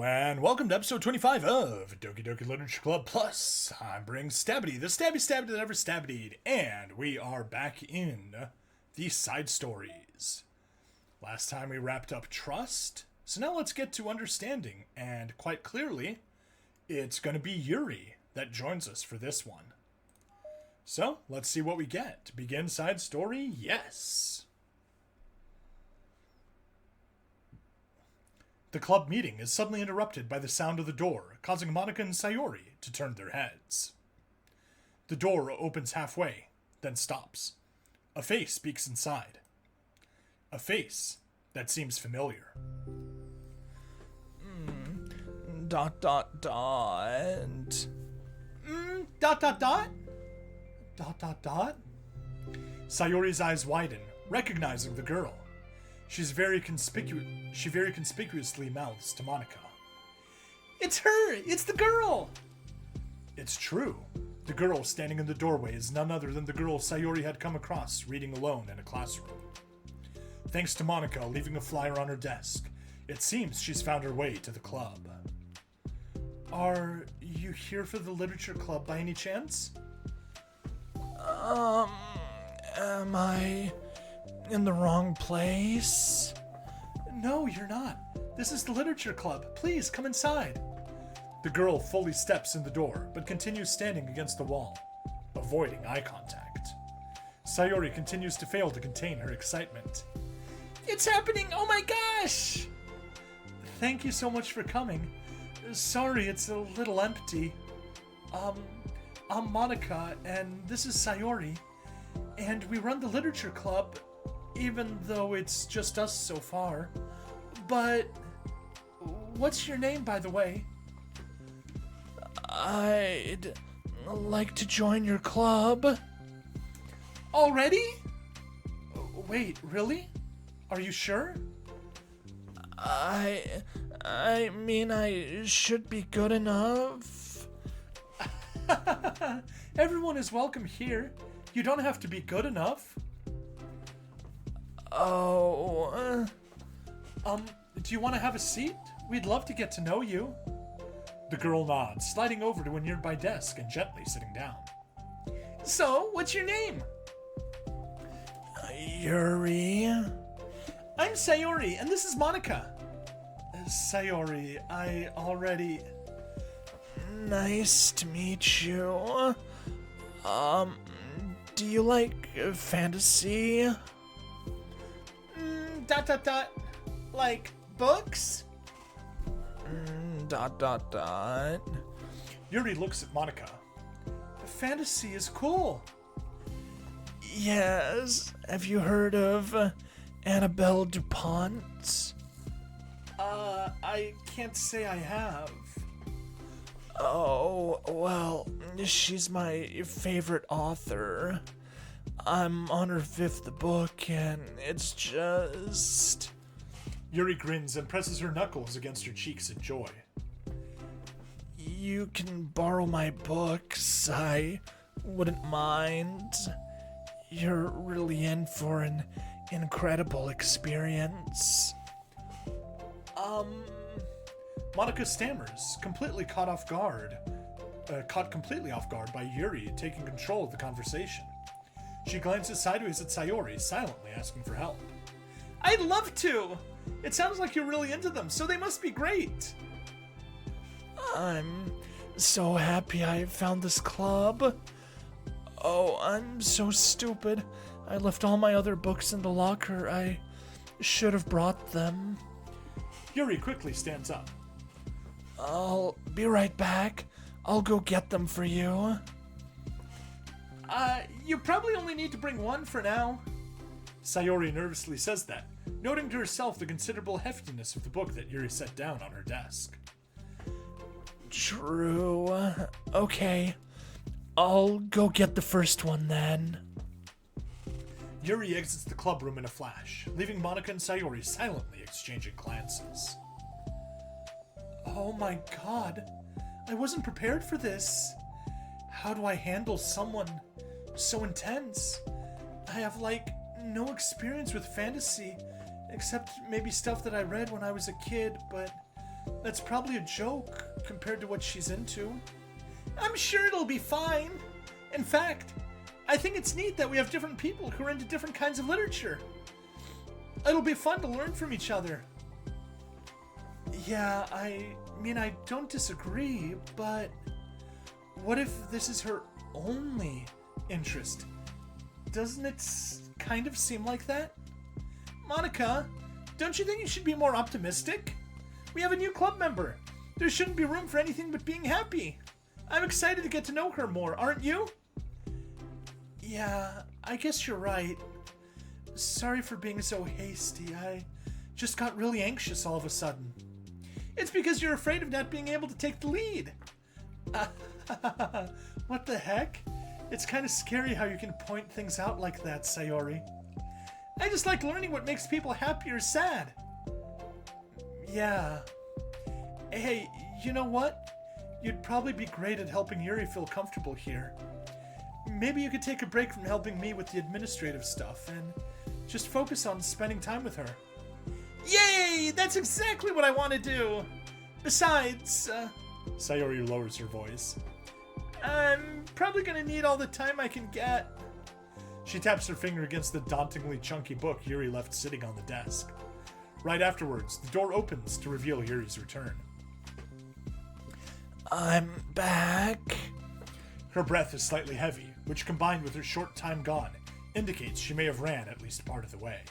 and welcome to episode 25 of Doki Doki Literature Club Plus. I'm Bring Stabbity, the stabby that ever stabbityed, and we are back in the side stories. Last time we wrapped up trust, so now let's get to understanding, and quite clearly, it's going to be Yuri that joins us for this one. So, let's see what we get. Begin side story? Yes! The club meeting is suddenly interrupted by the sound of the door, causing Monika and Sayori to turn their heads. The door opens halfway, then stops. A face speaks inside. A face that seems familiar. Dot. Dot. Sayori's eyes widen, recognizing the girl. She very conspicuously mouths to Monika. It's her! It's the girl! It's true. The girl standing in the doorway is none other than the girl Sayori had come across reading alone in a classroom. Thanks to Monika leaving a flyer on her desk, it seems she's found her way to the club. Are you here for the literature club by any chance? Am I in the wrong place? No, you're not. This is the literature club. Please, come inside. The girl fully steps in the door, but continues standing against the wall, avoiding eye contact. Sayori continues to fail to contain her excitement. It's happening! Oh my gosh! Thank you so much for coming. Sorry, it's a little empty. I'm Monika, and this is Sayori, and we run the literature club, even though it's just us so far. But what's your name, by the way? I'd like to join your club. Already? Wait, really? Are you sure? I mean, I should be good enough. Everyone is welcome here. You don't have to be good enough. Oh. Do you want to have a seat? We'd love to get to know you. The girl nods, sliding over to a nearby desk and gently sitting down. So, what's your name? Yuri. I'm Sayori, and this is Monika. Sayori, I already... Nice to meet you. Do you like fantasy? Like books? Dot. Yuri looks at Monika. Fantasy is cool. Yes. Have you heard of Annabelle DuPont? I can't say I have. Oh, well, she's my favorite author. I'm on her 5th book, and it's just... Yuri grins and presses her knuckles against her cheeks in joy. You can borrow my books. I wouldn't mind. You're really in for an incredible experience. Monika stammers, caught completely off guard by Yuri taking control of the conversation. She glances sideways at Sayori, silently asking for help. I'd love to! It sounds like you're really into them, so they must be great! I'm so happy I found this club. Oh, I'm so stupid. I left all my other books in the locker. I should have brought them. Yuri quickly stands up. I'll be right back. I'll go get them for you. You probably only need to bring one for now. Sayori nervously says that, noting to herself the considerable heftiness of the book that Yuri set down on her desk. True. Okay. I'll go get the first one then. Yuri exits the club room in a flash, leaving Monika and Sayori silently exchanging glances. Oh my god. I wasn't prepared for this. How do I handle someone so intense? I have, no experience with fantasy, except maybe stuff that I read when I was a kid, but That's probably a joke compared to what she's into. I'm sure it'll be fine. In fact, I think it's neat that we have different people who are into different kinds of literature. It'll be fun to learn from each other. Yeah, I mean, I don't disagree, but what if this is her only interest? Doesn't it kind of seem like that? Monica, don't you think you should be more optimistic? We have a new club member. There shouldn't be room for anything but being happy. I'm excited to get to know her more, aren't you? Yeah, I guess you're right. Sorry for being so hasty. I just got really anxious all of a sudden. It's because you're afraid of not being able to take the lead. What the heck? It's kind of scary how you can point things out like that, Sayori. I just like learning what makes people happy or sad. Yeah. Hey, you know what? You'd probably be great at helping Yuri feel comfortable here. Maybe you could take a break from helping me with the administrative stuff and just focus on spending time with her. Yay! That's exactly what I want to do! Besides, Sayori lowers her voice. I'm probably gonna need all the time I can get. She taps her finger against the dauntingly chunky book Yuri left sitting on the desk. Right afterwards, the door opens to reveal Yuri's return. I'm back. Her breath is slightly heavy, which combined with her short time gone, indicates she may have ran at least part of the way.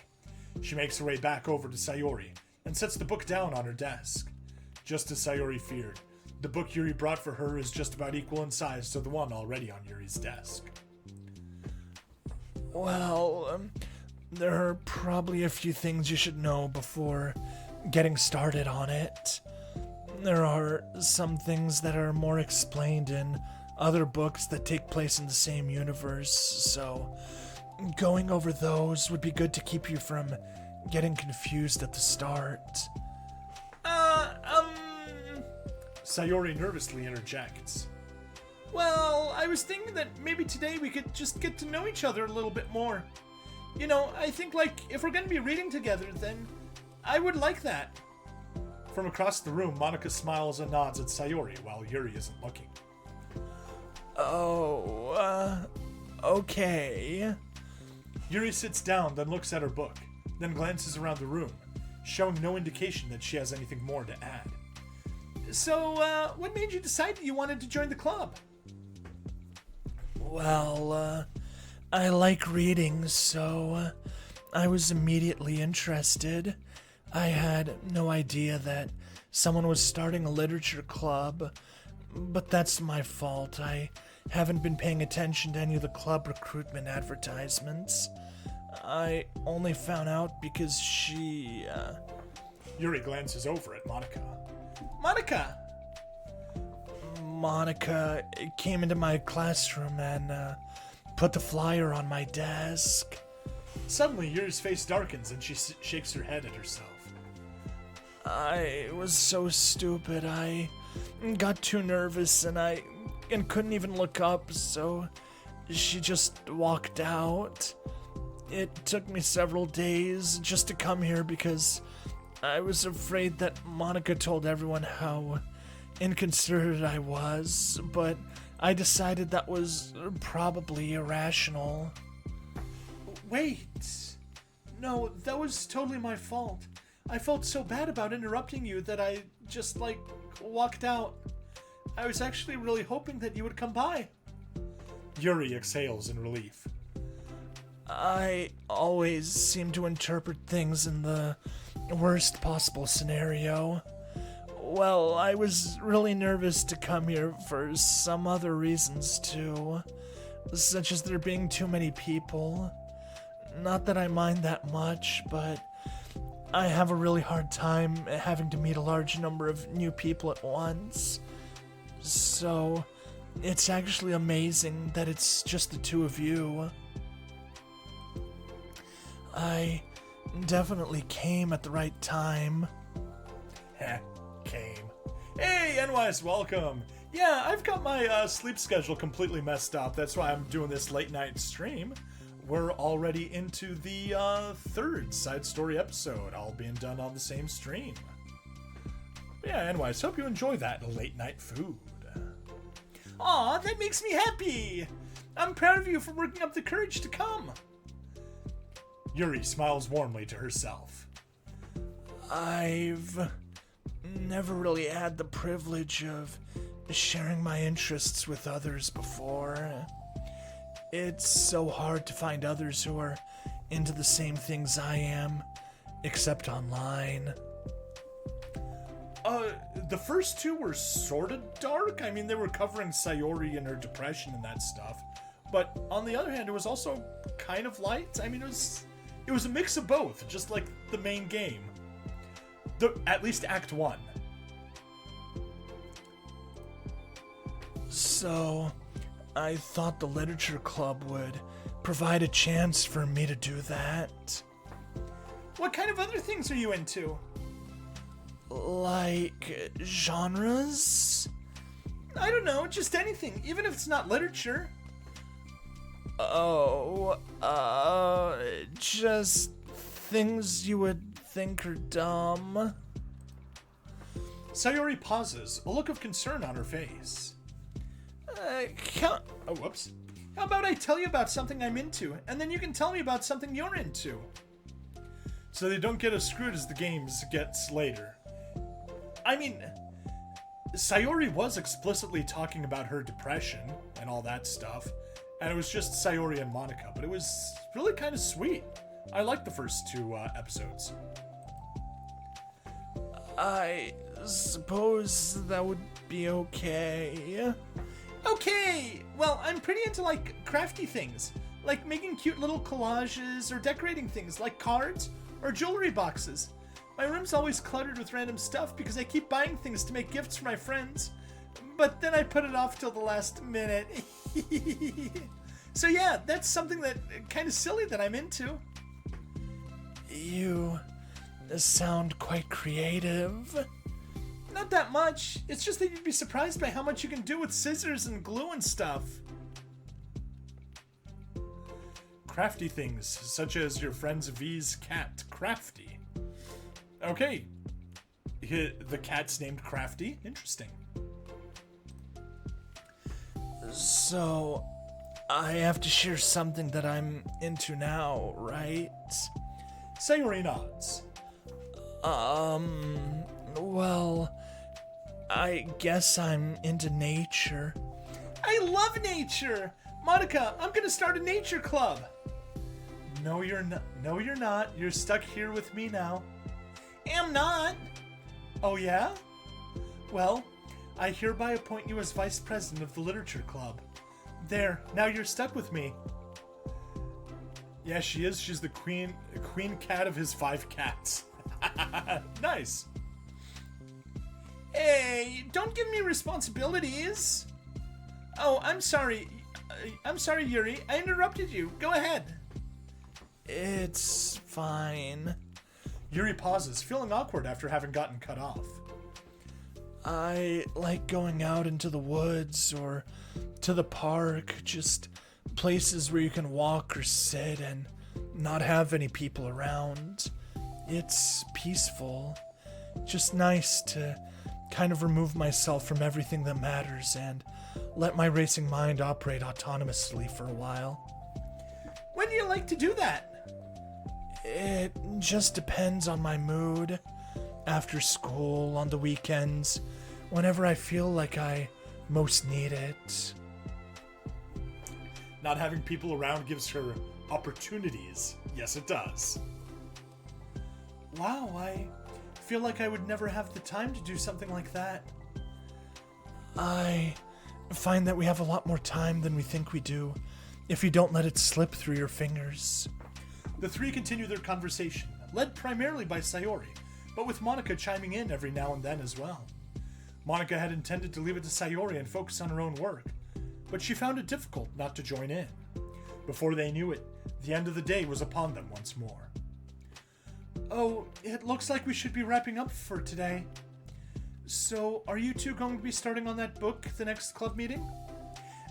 She makes her way back over to Sayori and sets the book down on her desk. Just as Sayori feared, the book Yuri brought for her is just about equal in size to the one already on Yuri's desk. Well, there are probably a few things you should know before getting started on it. There are some things that are more explained in other books that take place in the same universe, so going over those would be good to keep you from getting confused at the start. Sayori nervously interjects. Well, I was thinking that maybe today we could just get to know each other a little bit more. You know, I think, like, if we're going to be reading together, then I would like that. From across the room, Monica smiles and nods at Sayori while Yuri isn't looking. Okay. Yuri sits down, then looks at her book, then glances around the room, showing no indication that she has anything more to add. So, what made you decide that you wanted to join the club? Well, I like reading, so I was immediately interested. I had no idea that someone was starting a literature club, but that's my fault. I haven't been paying attention to any of the club recruitment advertisements. I only found out because she, Yuri glances over at Monica. Monica came into my classroom and put the flyer on my desk. Suddenly, Yuri's face darkens and she shakes her head at herself. I was so stupid. I got too nervous and couldn't even look up, so she just walked out. It took me several days just to come here because I was afraid that Monica told everyone how inconsiderate I was, but I decided that was probably irrational. Wait. No, that was totally my fault. I felt so bad about interrupting you that I just, walked out. I was actually really hoping that you would come by. Yuri exhales in relief. I always seem to interpret things in the worst possible scenario. Well, I was really nervous to come here for some other reasons too, such as there being too many people. Not that I mind that much, but I have a really hard time having to meet a large number of new people at once. So, it's actually amazing that it's just the two of you. I definitely came at the right time. Came. Hey, NYS, welcome. Yeah, I've got my sleep schedule completely messed up. That's why I'm doing this late night stream. We're already into the third side story episode, all being done on the same stream. Yeah, anyways, hope you enjoy that late night food. Aw, that makes me happy. I'm proud of you for working up the courage to come. Yuri smiles warmly to herself. I've never really had the privilege of sharing my interests with others before. It's so hard to find others who are into the same things I am, except online. The first two were sort of dark. I mean, they were covering Sayori and her depression and that stuff. But on the other hand, it was also kind of light. I mean, it was a mix of both, just like the main game. At least Act 1. So, I thought the literature club would provide a chance for me to do that. What kind of other things are you into? Like, genres? I don't know, just anything, even if it's not literature. Just things you would think are dumb. Sayori pauses, a look of concern on her face. Whoops. How about I tell you about something I'm into, and then you can tell me about something you're into? So they don't get as screwed as the games gets later. I mean, Sayori was explicitly talking about her depression and all that stuff, and it was just Sayori and Monica, but it was really kind of sweet. I liked the first two episodes. I suppose that would be okay. Okay, well, I'm pretty into, like, crafty things. Like making cute little collages or decorating things like cards or jewelry boxes. My room's always cluttered with random stuff because I keep buying things to make gifts for my friends. But then I put it off till the last minute. So yeah, that's something that kind of silly that I'm into. You sound quite creative. Not that much. It's just that you'd be surprised by how much you can do with scissors and glue and stuff. Crafty things, such as your friend's V's cat, Crafty. Okay. The cat's named Crafty. Interesting. So, I have to share something that I'm into now, right? Sayori nods. Well, I guess I'm into nature. I love nature! Monica, I'm gonna start a nature club! No, you're not. No, you're not. You're stuck here with me now. Am not. Oh, yeah? Well, I hereby appoint you as vice president of the literature club. There, now you're stuck with me. Yeah, she is. She's the queen cat of his 5 cats. Nice. Hey, don't give me responsibilities. Oh, I'm sorry. I'm sorry, Yuri. I interrupted you. Go ahead. It's fine. Yuri pauses, feeling awkward after having gotten cut off. I like going out into the woods or to the park, just places where you can walk or sit and not have any people around. It's peaceful. Just nice to kind of remove myself from everything that matters and let my racing mind operate autonomously for a while. When do you like to do that? It just depends on my mood. After school, on the weekends, whenever I feel like I most need it. Not having people around gives her opportunities. Yes, it does. Wow, I feel like I would never have the time to do something like that. I find that we have a lot more time than we think we do, if you don't let it slip through your fingers. The three continue their conversation, led primarily by Sayori, but with Monica chiming in every now and then as well. Monica had intended to leave it to Sayori and focus on her own work, but she found it difficult not to join in. Before they knew it, the end of the day was upon them once more. Oh, it looks like we should be wrapping up for today. So, are you two going to be starting on that book the next club meeting?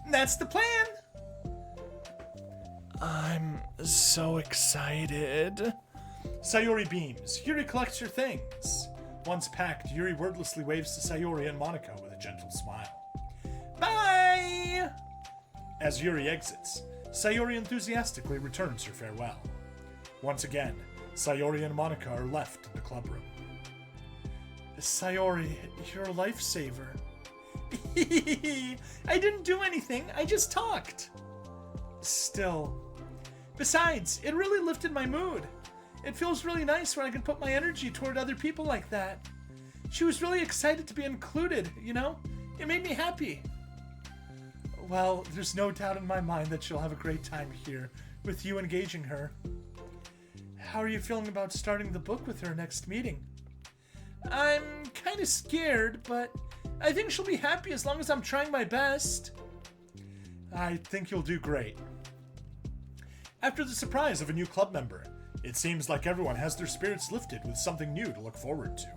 That's the plan! I'm so excited. Sayori beams. Yuri collects her things. Once packed, Yuri wordlessly waves to Sayori and Monica with a gentle smile. Bye! As Yuri exits, Sayori enthusiastically returns her farewell. Once again, Sayori and Monica are left in the clubroom. Sayori, you're a lifesaver. I didn't do anything, I just talked. Still. Besides, it really lifted my mood. It feels really nice when I can put my energy toward other people like that. She was really excited to be included, you know? It made me happy. Well, there's no doubt in my mind that she'll have a great time here, with you engaging her. How are you feeling about starting the book with her next meeting? I'm kind of scared, but I think she'll be happy as long as I'm trying my best. I think you'll do great. After the surprise of a new club member, it seems like everyone has their spirits lifted with something new to look forward to.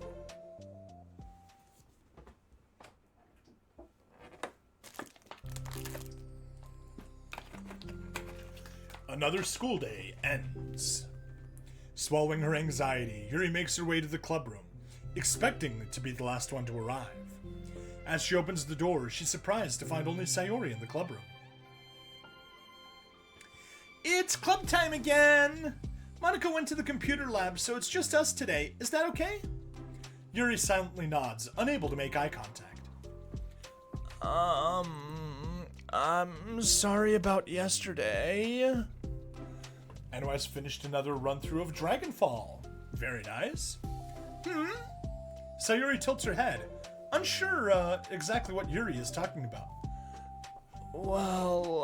Another school day ends. Swallowing her anxiety, Yuri makes her way to the clubroom, expecting to be the last one to arrive. As she opens the door, she's surprised to find only Sayori in the clubroom. It's club time again! Monica went to the computer lab, so it's just us today. Is that okay? Yuri silently nods, unable to make eye contact. I'm sorry about yesterday. NOS finished another run-through of Dragonfall. Very nice. Sayori tilts her head, unsure exactly what Yuri is talking about. Well,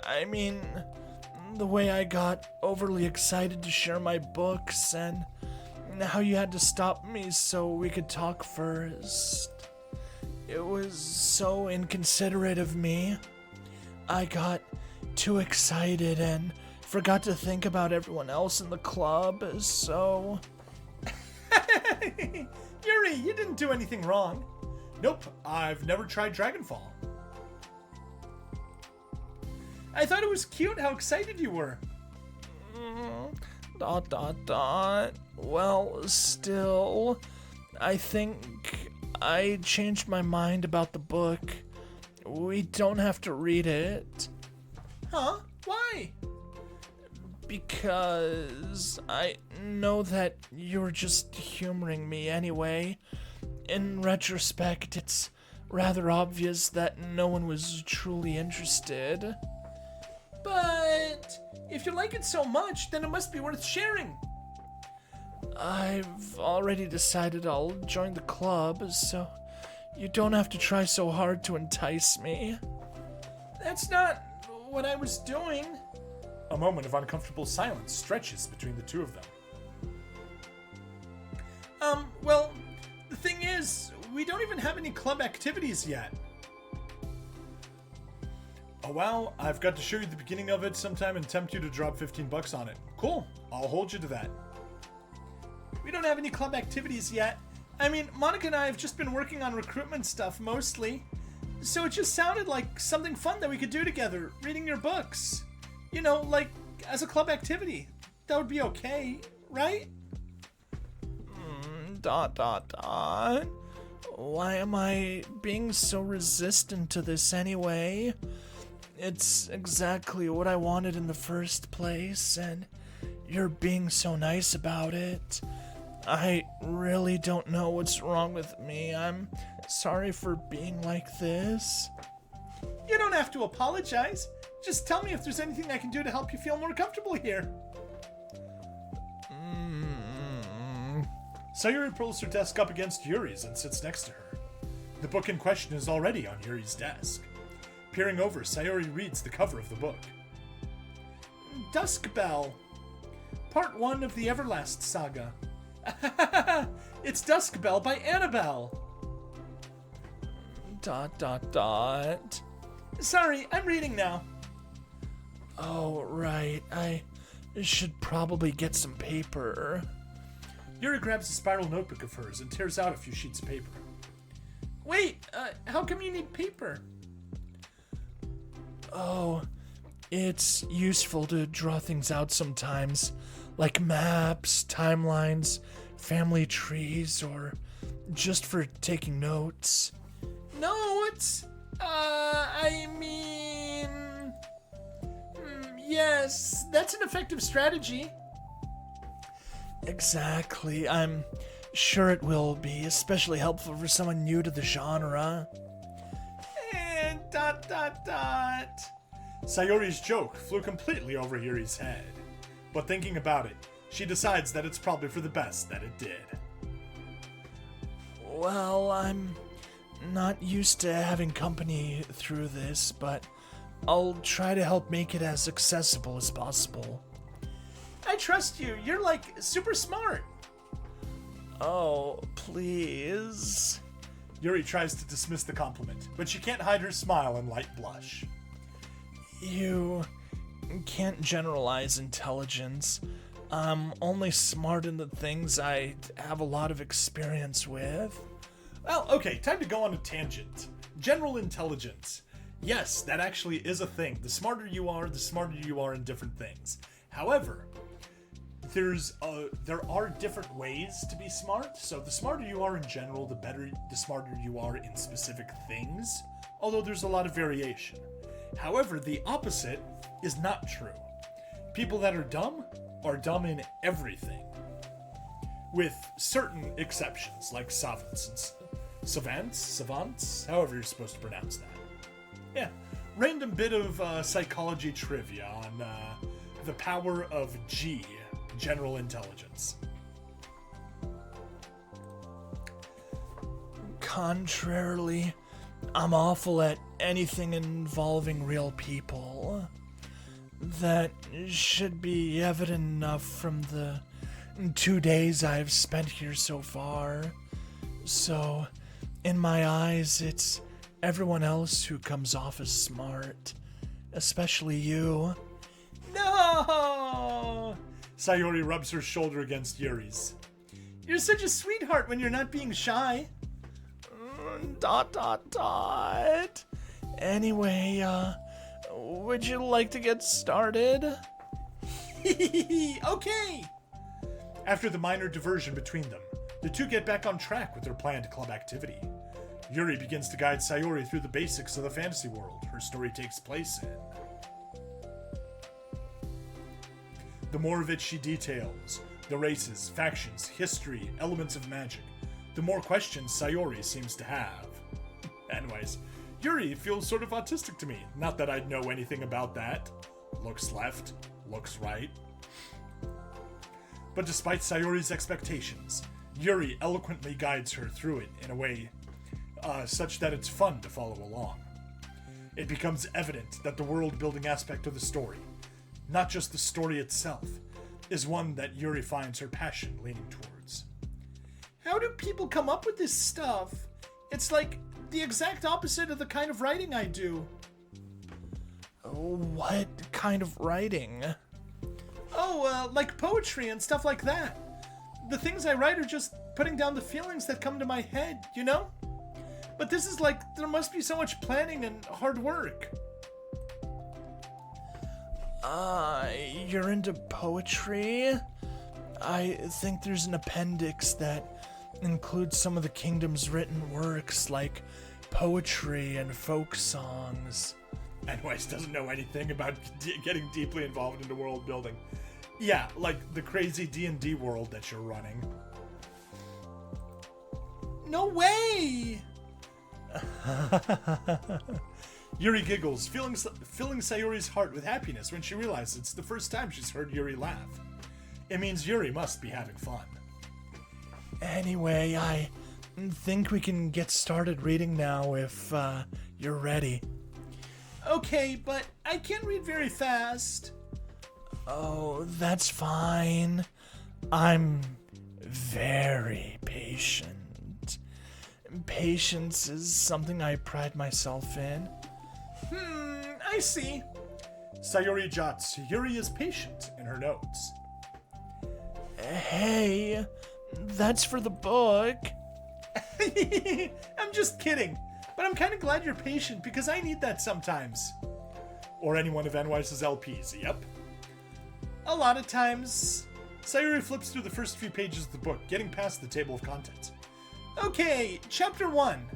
I mean, the way I got overly excited to share my books and how you had to stop me so we could talk first. It was so inconsiderate of me. I got too excited and forgot to think about everyone else in the club, so... Yuri, you didn't do anything wrong. Nope, I've never tried Dragonfall. I thought it was cute how excited you were. Well, still, I think I changed my mind about the book. We don't have to read it. Huh? Why? Because I know that you're just humoring me anyway. In retrospect, it's rather obvious that no one was truly interested. But if you like it so much, then it must be worth sharing. I've already decided I'll join the club, so you don't have to try so hard to entice me. That's not what I was doing. A moment of uncomfortable silence stretches between the two of them. Well, the thing is, we don't even have any club activities yet. Oh well, I've got to show you the beginning of it sometime and tempt you to drop $15 on it. Cool, I'll hold you to that. We don't have any club activities yet. I mean, Monica and I have just been working on recruitment stuff mostly. So it just sounded like something fun that we could do together, reading your books. You know, like as a club activity. That would be okay, right? Why am I being so resistant to this anyway? It's exactly what I wanted in the first place, and you're being so nice about it. I really don't know what's wrong with me. I'm sorry for being like this. You don't have to apologize. Just tell me if there's anything I can do to help you feel more comfortable here. Sayori pulls her desk up against Yuri's and sits next to her. The book in question is already on Yuri's desk. Peering over, Sayori reads the cover of the book. Dusk Bell. Part 1 of the Everlast Saga. It's Dusk Bell by Annabelle. ... Sorry, I'm reading now. Oh, right. I should probably get some paper. Yuri grabs a spiral notebook of hers and tears out a few sheets of paper. Wait, how come you need paper? Oh, it's useful to draw things out sometimes, like maps, timelines, family trees or just for taking notes? No, it's, I mean... yes, that's an effective strategy. Exactly. I'm sure it will be, especially helpful for someone new to the genre. And ... Sayori's joke flew completely over Yuri's head. But thinking about it, she decides that it's probably for the best that it did. Well, I'm not used to having company through this, but I'll try to help make it as accessible as possible. I trust you. You're like super smart. Oh, please. Yuri tries to dismiss the compliment, but she can't hide her smile and light blush. You can't generalize intelligence. I'm only smart in the things I have a lot of experience with. Well, okay, time to go on a tangent. General intelligence. Yes, that actually is a thing. The smarter you are in different things. However, there are different ways to be smart. So the smarter you are in general, the smarter you are in specific things. Although there's a lot of variation. However, the opposite is not true. People that are dumb in everything. With certain exceptions, like savants, however you're supposed to pronounce that. Yeah, random bit of psychology trivia on the power of G, general intelligence. Contrarily, I'm awful at anything involving real people. That should be evident enough from the 2 days I've spent here so far. So, in my eyes, it's everyone else who comes off as smart. Especially you. No! Sayori rubs her shoulder against Yuri's. You're such a sweetheart when you're not being shy. ... Anyway, would you like to get started? Okay! After the minor diversion between them, the two get back on track with their planned club activity. Yuri begins to guide Sayori through the basics of the fantasy world her story takes place in. The more of it she details, the races, factions, history, elements of magic, the more questions Sayori seems to have. Anyways, Yuri feels sort of autistic to me. Not that I'd know anything about that. Looks left, looks right. But despite Sayori's expectations, Yuri eloquently guides her through it in a way such that it's fun to follow along. It becomes evident that the world-building aspect of the story, not just the story itself, is one that Yuri finds her passion leaning towards. How do people come up with this stuff? It's like the exact opposite of the kind of writing I do. What kind of writing? Oh, like poetry and stuff like that. The things I write are just putting down the feelings that come to my head, you know? But this is like, there must be so much planning and hard work. You're into poetry? I think there's an appendix that includes some of the kingdom's written works, like poetry and folk songs. Anyways, doesn't know anything about getting deeply involved into world building. Yeah, like the crazy D&D world that you're running. No way! Yuri giggles, filling Sayori's heart with happiness when she realizes it's the first time she's heard Yuri laugh. It means Yuri must be having fun. Anyway, I think we can get started reading now if you're ready. Okay, but I can't read very fast. Oh, that's fine. I'm very patient. Patience is something I pride myself in. I see. Sayori jots, Yuri is patient in her notes. Hey, that's for the book. I'm just kidding, but I'm kind of glad you're patient because I need that sometimes. Or any one of NYS's LPs, yep. A lot of times. Sayuri flips through the first few pages of the book, getting past the table of contents. Okay, chapter 1.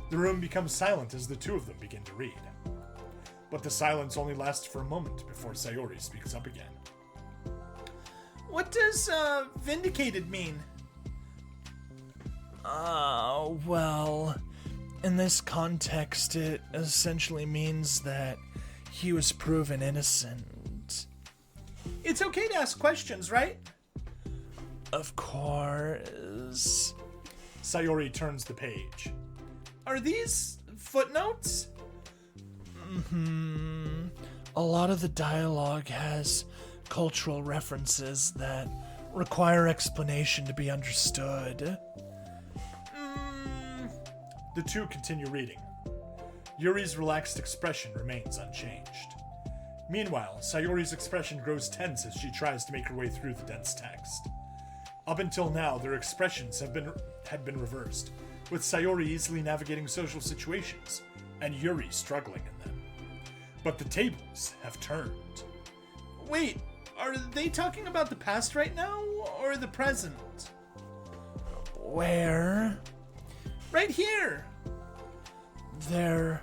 The room becomes silent as the two of them begin to read. But the silence only lasts for a moment before Sayuri speaks up again. What does, vindicated mean? Well, in this context, it essentially means that he was proven innocent. It's okay to ask questions, right? Of course. Sayuri turns the page. Are these footnotes? A lot of the dialogue has cultural references that require explanation to be understood. The two continue reading. Yuri's relaxed expression remains unchanged. Meanwhile, Sayori's expression grows tense as she tries to make her way through the dense text. Up until now, their expressions had been reversed, with Sayori easily navigating social situations, and Yuri struggling in them. But the tables have turned. Wait, are they talking about the past right now, or the present? Where? Right here! They're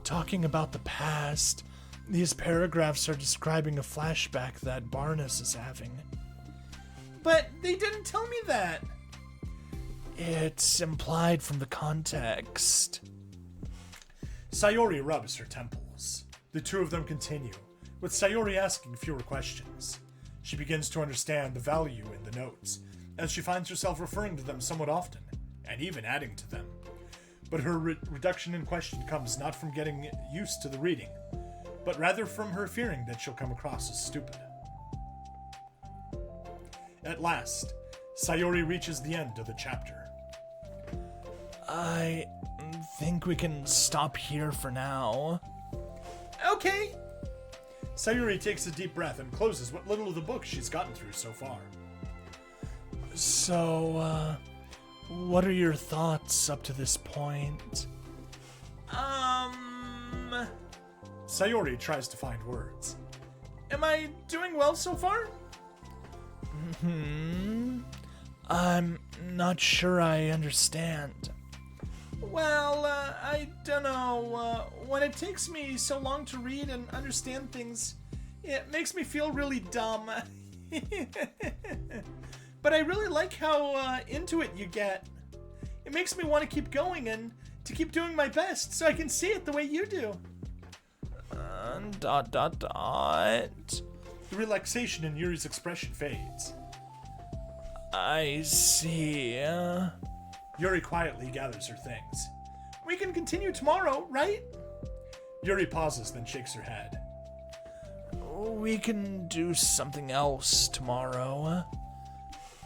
talking about the past. These paragraphs are describing a flashback that Barnes is having. But they didn't tell me that. It's implied from the context. Sayori rubs her temples. The two of them continue, with Sayori asking fewer questions. She begins to understand the value in the notes, as she finds herself referring to them somewhat often, and even adding to them. But her reduction in question comes not from getting used to the reading, but rather from her fearing that she'll come across as stupid. At last, Sayori reaches the end of the chapter. I think we can stop here for now. Okay. Sayuri takes a deep breath and closes what little of the book she's gotten through so far. So, what are your thoughts up to this point? Sayori tries to find words. Am I doing well so far? I'm not sure I understand. Well, I don't know. When it takes me so long to read and understand things, it makes me feel really dumb. But I really like how into it you get. It makes me want to keep going and to keep doing my best so I can see it the way you do. The relaxation in Yuri's expression fades. I see. Yuri quietly gathers her things. We can continue tomorrow, right? Yuri pauses, then shakes her head. We can do something else tomorrow.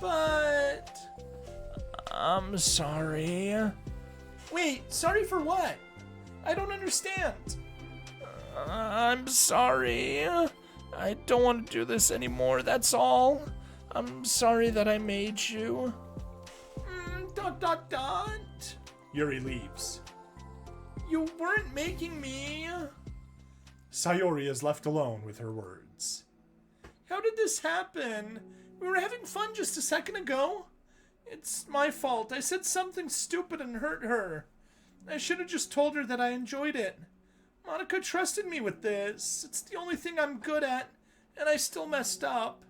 But... I'm sorry. Wait, sorry for what? I don't understand. I'm sorry. I don't want to do this anymore, that's all. I'm sorry that I made you. ... Yuri leaves. You weren't making me. Sayori is left alone with her words. How did this happen? We were having fun just a second ago. It's my fault. I said something stupid and hurt her. I should have just told her that I enjoyed it. Monica trusted me with this. It's the only thing I'm good at, and I still messed up.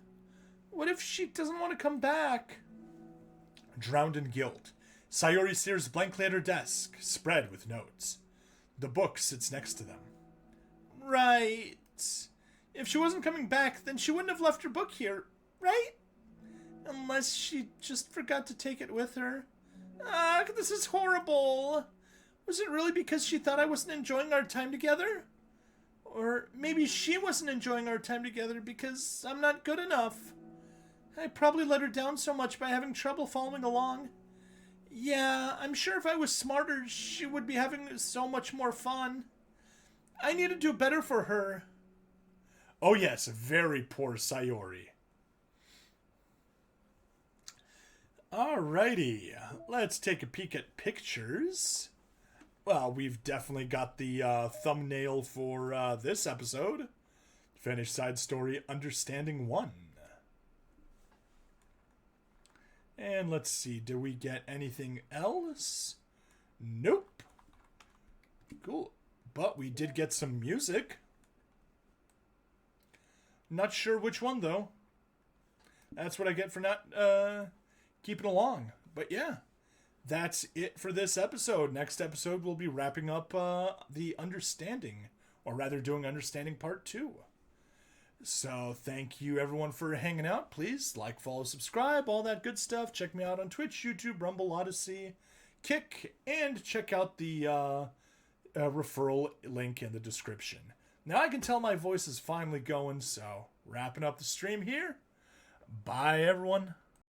What if she doesn't want to come back? Drowned in guilt, Sayori stares blankly at her desk, spread with notes. The book sits next to them. Right. If she wasn't coming back, then she wouldn't have left her book here, right? Unless she just forgot to take it with her. This is horrible. Was it really because she thought I wasn't enjoying our time together? Or maybe she wasn't enjoying our time together because I'm not good enough. I probably let her down so much by having trouble following along. Yeah, I'm sure if I was smarter, she would be having so much more fun. I need to do better for her. Oh yes, very poor Sayori. Alrighty, let's take a peek at pictures. Well, we've definitely got the thumbnail for this episode. Finished side story, Understanding 1. And let's see, do we get anything else? Nope. Cool. But we did get some music. Not sure which one, though. That's what I get for not keeping along. But yeah, that's it for this episode. Next episode, we'll be wrapping up the Understanding, or rather doing Understanding Part 2. So thank you, everyone, for hanging out. Please like, follow, subscribe, all that good stuff. Check me out on Twitch, YouTube, Rumble, Odyssey, Kick, and check out the referral link in the description. Now I can tell my voice is finally going, so wrapping up the stream here. Bye, everyone.